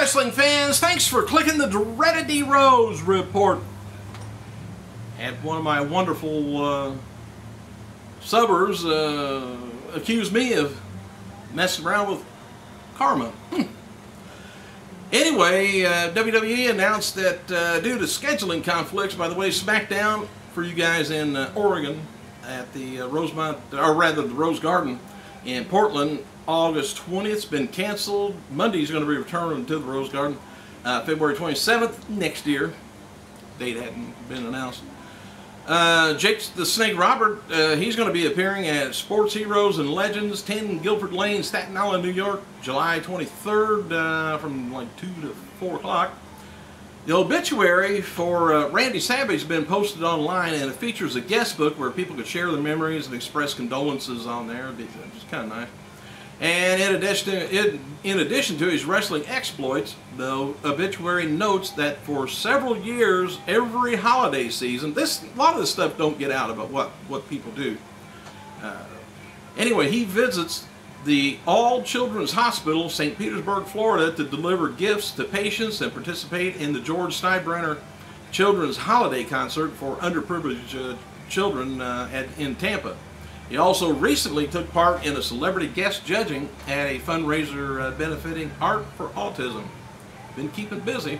wrestling fans, thanks for clicking the dreaded D Rose report. Had one of my wonderful subbers accuse me of messing around with karma. Anyway, WWE announced that due to scheduling conflicts, by the way, SmackDown for you guys in Oregon at the the Rose Garden in Portland, August 20th, has been canceled. Monday's going to be returning to the Rose Garden, February 27th next year. Date hadn't been announced. Jake the Snake Robert, he's going to be appearing at Sports Heroes and Legends, 10 Guilford Lane, Staten Island, New York, July 23rd from like 2 to 4 o'clock. The obituary for Randy Savage has been posted online, and it features a guest book where people could share their memories and express condolences on there. It's kind of nice. And in addition to his wrestling exploits, the obituary notes that for several years, every holiday season, a lot of this stuff don't get out about what people do. Anyway, he visits the All Children's Hospital, St. Petersburg, Florida, to deliver gifts to patients and participate in the George Steinbrenner Children's Holiday Concert for underprivileged children in Tampa. He also recently took part in a celebrity guest judging at a fundraiser benefiting Art for Autism. Been keeping busy.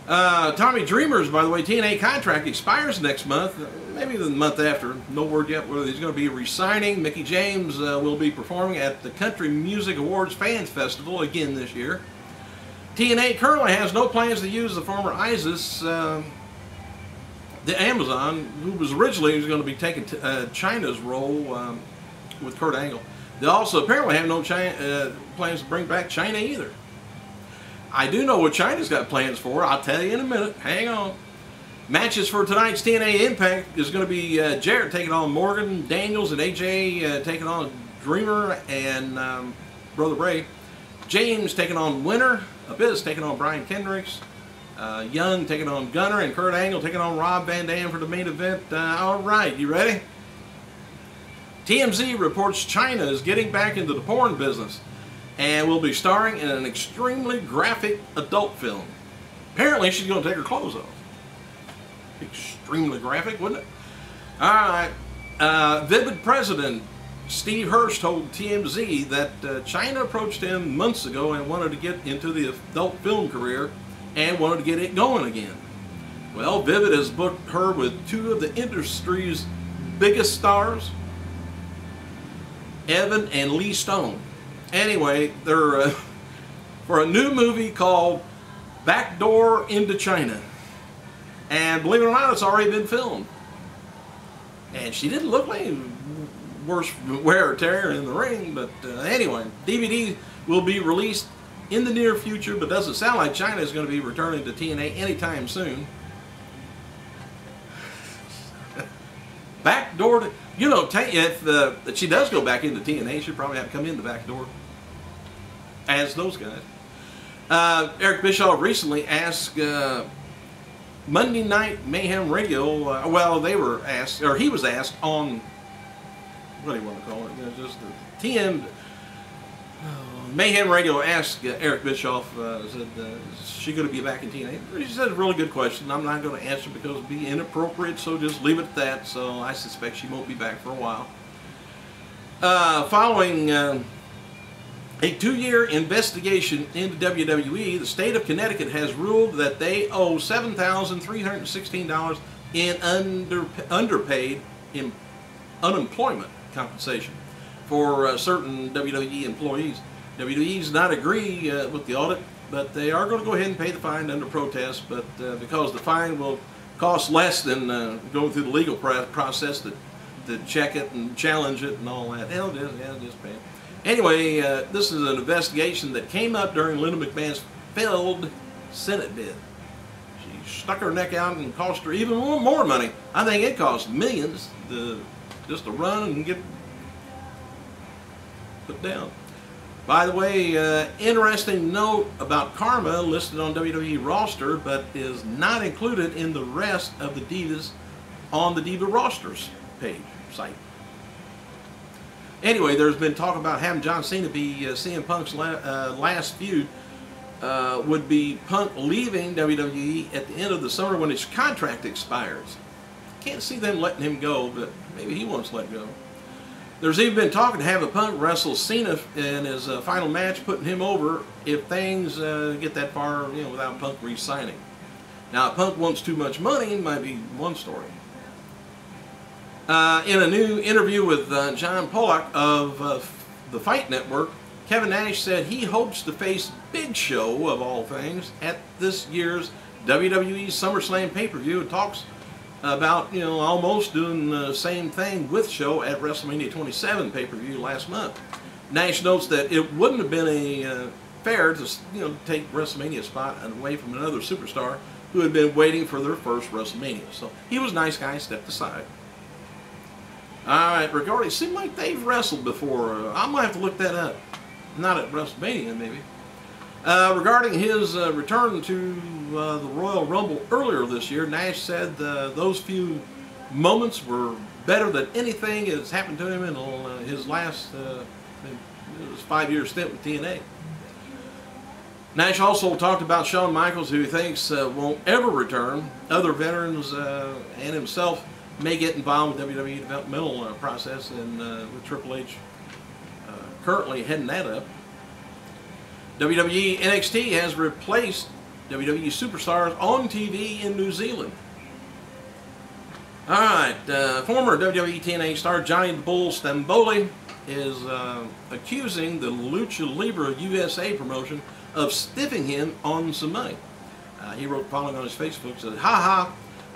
Tommy Dreamer's, by the way, TNA contract expires next month, maybe the month after. No word yet whether he's going to be resigning. Mickey James will be performing at the Country Music Awards Fans Festival again this year. TNA currently has no plans to use the former Isis, the Amazon, who was originally going to be taking CHYNA's role with Kurt Angle. They also apparently have no plans to bring back CHYNA either. I do know what CHYNA's got plans for. I'll tell you in a minute. Hang on. Matches for tonight's TNA Impact is going to be Jarrett taking on Morgan Daniels, and AJ taking on Dreamer and Brother Ray. James taking on Winner. Abyss taking on Brian Kendricks. Young taking on Gunner, and Kurt Angle taking on Rob Van Dam for the main event. All right, you ready? TMZ reports CHYNA is getting back into the porn business and will be starring in an extremely graphic adult film. Apparently, she's going to take her clothes off. Extremely graphic, wouldn't it? All right. Vivid president Steve Hirsch told TMZ that CHYNA approached him months ago and wanted to get into the adult film career and wanted to get it going again. Well, Vivid has booked her with two of the industry's biggest stars, Evan and Lee Stone. Anyway, they're for a new movie called Backdoor into CHYNA. And believe it or not, it's already been filmed. And she didn't look like worse wear or tear in the ring, but anyway, DVD will be released in the near future, but doesn't sound like CHYNA is going to be returning to TNA anytime soon. Backdoor to, you know, if she does go back into TNA, she'll probably have to come in the back door, as those guys. Eric Bischoff recently asked Monday Night Mayhem Radio, well, they were asked, or he was asked on, what do you want to call it? Just the TM Mayhem Radio asked Eric Bischoff, said, is she going to be back in TNA? He said, a really good question. I'm not going to answer because it would be inappropriate, so just leave it at that. So I suspect she won't be back for a while. Following a 2-year investigation into WWE, the state of Connecticut has ruled that they owe $7,316 in underpaid unemployment compensation for certain WWE employees. WWE does not agree with the audit, but they are going to go ahead and pay the fine under protest, but because the fine will cost less than going through the legal process to check it and challenge it and all that. Hell, just pay it. Anyway, this is an investigation that came up during Linda McMahon's failed Senate bid. She stuck her neck out and cost her even more money. I think it cost millions just to run and get put down. By the way, interesting note about Karma listed on WWE roster, but is not included in the rest of the Divas on the Diva rosters page site. Anyway, there's been talk about having John Cena be CM Punk's last feud would be Punk leaving WWE at the end of the summer when his contract expires. Can't see them letting him go, but maybe he wants to let go. There's even been talk to have a Punk wrestle Cena in his final match, putting him over if things get that far, without Punk re-signing. Now, if Punk wants too much money, it might be one story. In a new interview with John Pollock of the Fight Network, Kevin Nash said he hopes to face Big Show, of all things, at this year's WWE SummerSlam pay-per-view, and talks about, almost doing the same thing with Show at WrestleMania 27 pay-per-view last month. Nash notes that it wouldn't have been fair to, take WrestleMania spot away from another superstar who had been waiting for their first WrestleMania. So he was a nice guy, stepped aside. Alright, regarding, it seemed like they've wrestled before. I might have to look that up. Not at WrestleMania, maybe. Regarding his return to the Royal Rumble earlier this year, Nash said those few moments were better than anything that has happened to him in his last his 5-year stint with TNA. Nash also talked about Shawn Michaels, who he thinks won't ever return. Other veterans and himself may get involved with WWE developmental process, and with Triple H currently heading that up. WWE NXT has replaced WWE superstars on TV in New Zealand. Alright, former WWE TNA star Johnny the Bull Stamboli is accusing the Lucha Libre USA promotion of stiffing him on some money. He wrote the following on his Facebook, said, "Ha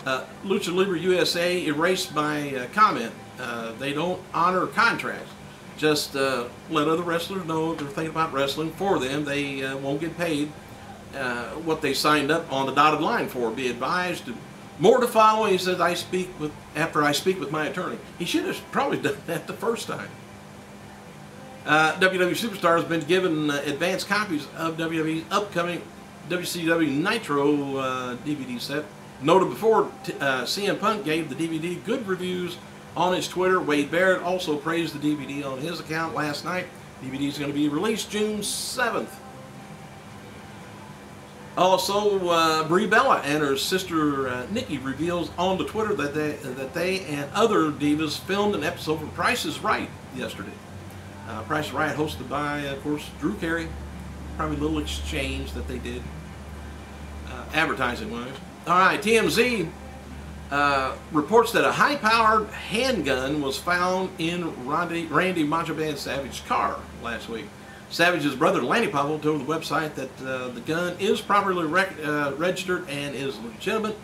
ha, Lucha Libre USA erased my comment. They don't honor contracts. Just let other wrestlers know if they're thinking about wrestling for them. They won't get paid what they signed up on the dotted line for. Be advised, more to follow." He says, after I speak with my attorney. He should have probably done that the first time. WWE Superstar has been given advance copies of WWE's upcoming WCW Nitro DVD set. Noted before, CM Punk gave the DVD good reviews on his Twitter. Wade Barrett also praised the DVD on his account last night. DVD is going to be released June 7th. Also, Brie Bella and her sister Nikki reveals on the Twitter that they and other divas filmed an episode of Price is Right yesterday. Price is Right, hosted by, of course, Drew Carey. Probably a little exchange that they did, advertising-wise. All right, TMZ reports that a high-powered handgun was found in Randy Macho Man Savage's car last week. Savage's brother Lanny Poffo told the website that the gun is properly registered and is legitimate,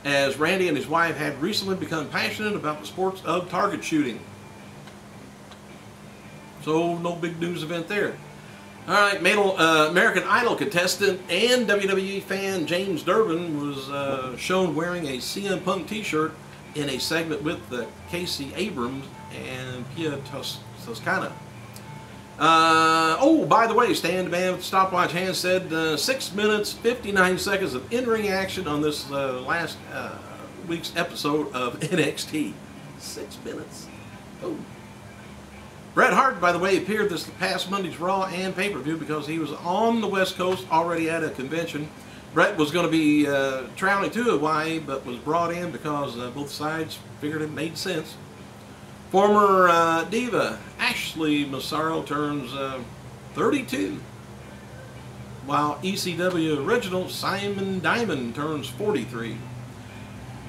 as Randy and his wife had recently become passionate about the sports of target shooting. So no big news event there. All right, American Idol contestant and WWE fan James Durbin was shown wearing a CM Punk t-shirt in a segment with Casey Abrams and Pia Toscana. Oh, by the way, Stan the Man with the stopwatch hand said 6 minutes, 59 seconds of in-ring action on this last week's episode of NXT. 6 minutes. Oh. Bret Hart, by the way, appeared this past Monday's Raw and pay-per-view because he was on the West Coast already at a convention. Bret was going to be traveling to Hawaii, but was brought in because both sides figured it made sense. Former diva Ashley Massaro turns 32, while ECW original Simon Diamond turns 43.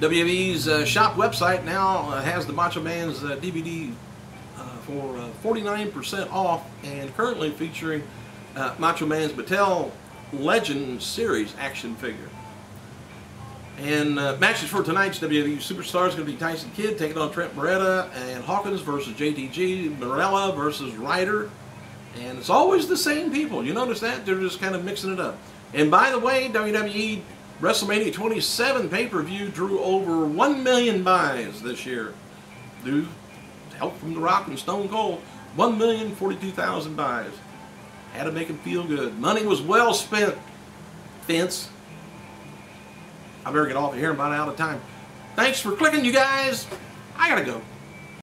WWE's shop website now has the Macho Man's DVD for 49% off, and currently featuring Macho Man's Mattel Legend Series action figure. And matches for tonight's WWE Superstars is going to be Tyson Kidd taking on Trent Beretta, and Hawkins versus JTG, Morella versus Ryder. And it's always the same people. You notice that? They're just kind of mixing it up. And by the way, WWE WrestleMania 27 pay-per-view drew over 1 million buys this year. Due help from The Rock and Stone Cold, 1,042,000 buys. Had to make them feel good. Money was well spent, Vince. I better get off of here. I'm about out of time. Thanks for clicking, you guys. I gotta go.